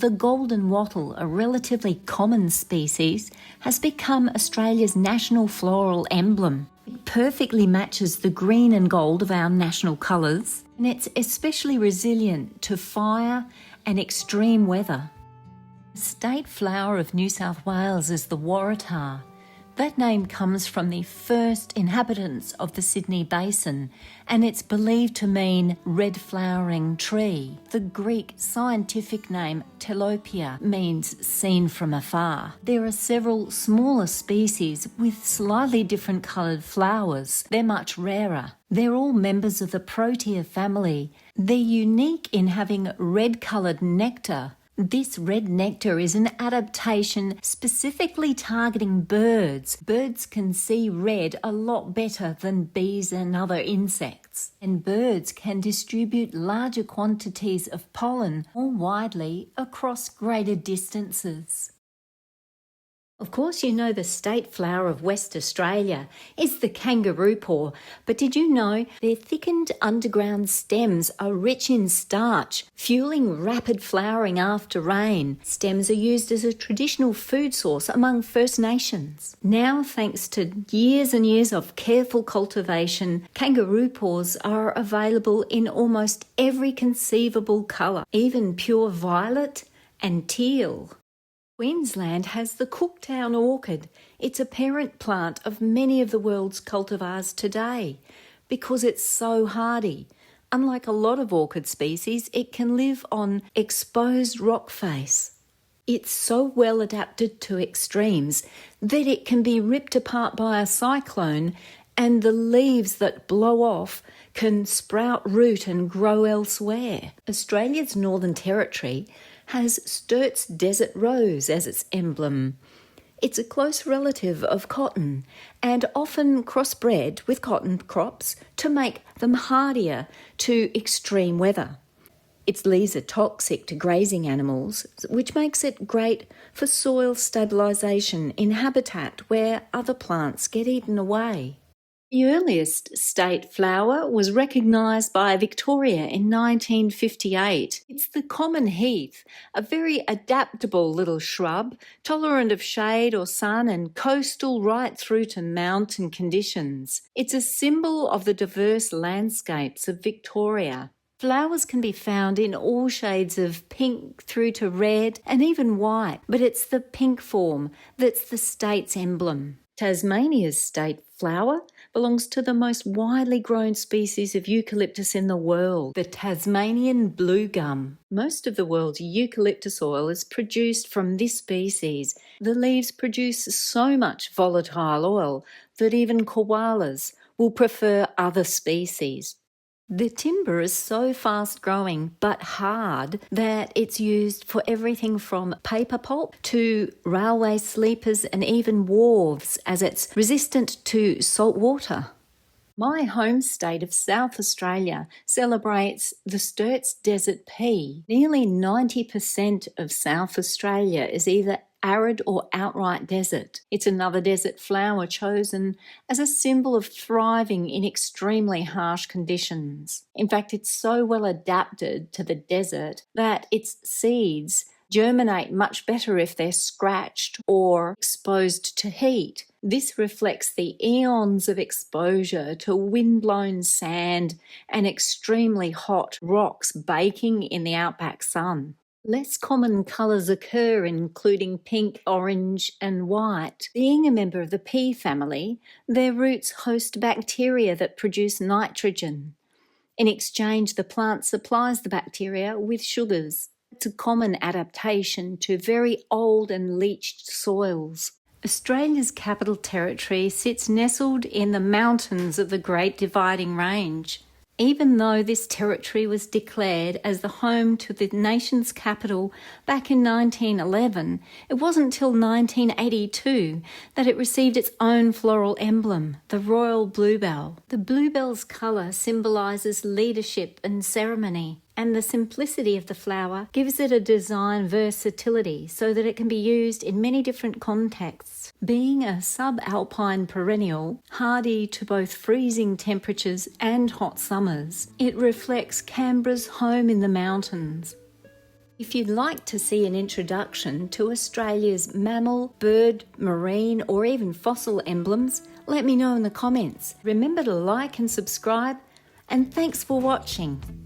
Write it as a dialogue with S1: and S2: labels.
S1: The golden wattle, a relatively common species, has become Australia's national floral emblem. It perfectly matches the green and gold of our national colours, and it's especially resilient to fire and extreme weather. The state flower of New South Wales is the Waratah. That name comes from the first inhabitants of the Sydney Basin, and it's believed to mean red flowering tree. The Greek scientific name Telopia means seen from afar. There are several smaller species with slightly different coloured flowers. They're much rarer. They're all members of the Protea family. They're unique in having red-coloured nectar. This red nectar is an adaptation specifically targeting birds. Birds can see red a lot better than bees and other insects. And birds can distribute larger quantities of pollen more widely across greater distances. Of course, you know the state flower of West Australia is the kangaroo paw, but did you know their thickened underground stems are rich in starch, fueling rapid flowering after rain? Stems are used as a traditional food source among First Nations. Now, thanks to years and years of careful cultivation, kangaroo paws are available in almost every conceivable colour, even pure violet and teal. Queensland has the Cooktown orchid. It's a parent plant of many of the world's cultivars today because it's so hardy. Unlike a lot of orchid species, it can live on exposed rock face. It's so well adapted to extremes that it can be ripped apart by a cyclone, and the leaves that blow off can sprout root and grow elsewhere. Australia's Northern Territory has Sturt's desert rose as its emblem. It's a close relative of cotton and often crossbred with cotton crops to make them hardier to extreme weather. Its leaves are toxic to grazing animals, which makes it great for soil stabilisation in habitat where other plants get eaten away. The earliest state flower was recognised by Victoria in 1958. It's the common heath, a very adaptable little shrub, tolerant of shade or sun and coastal right through to mountain conditions. It's a symbol of the diverse landscapes of Victoria. Flowers can be found in all shades of pink through to red and even white, but it's the pink form that's the state's emblem. Tasmania's state flower belongs to the most widely grown species of eucalyptus in the world, the Tasmanian blue gum. Most of the world's eucalyptus oil is produced from this species. The leaves produce so much volatile oil that even koalas will prefer other species. The timber is so fast growing but hard that it's used for everything from paper pulp to railway sleepers and even wharves, as it's resistant to salt water. My home state of South Australia celebrates the Sturt's desert pea. Nearly 90% of South Australia is either arid or outright desert. It's another desert flower chosen as a symbol of thriving in extremely harsh conditions. In fact, it's so well adapted to the desert that its seeds germinate much better if they're scratched or exposed to heat. This reflects the eons of exposure to wind-blown sand and extremely hot rocks baking in the outback sun. Less common colours occur, including pink, orange and white. Being a member of the pea family, their roots host bacteria that produce nitrogen. In exchange, the plant supplies the bacteria with sugars. It's a common adaptation to very old and leached soils. Australia's capital territory sits nestled in the mountains of the Great Dividing Range. Even though this territory was declared as the home to the nation's capital back in 1911, it wasn't until 1982 that it received its own floral emblem, the royal bluebell. The bluebell's colour symbolises leadership and ceremony, and the simplicity of the flower gives it a design versatility so that it can be used in many different contexts. Being a subalpine perennial, hardy to both freezing temperatures and hot summers, it reflects Canberra's home in the mountains. If you'd like to see an introduction to Australia's mammal, bird, marine or even fossil emblems, let me know in the comments. Remember to like and subscribe, and thanks for watching.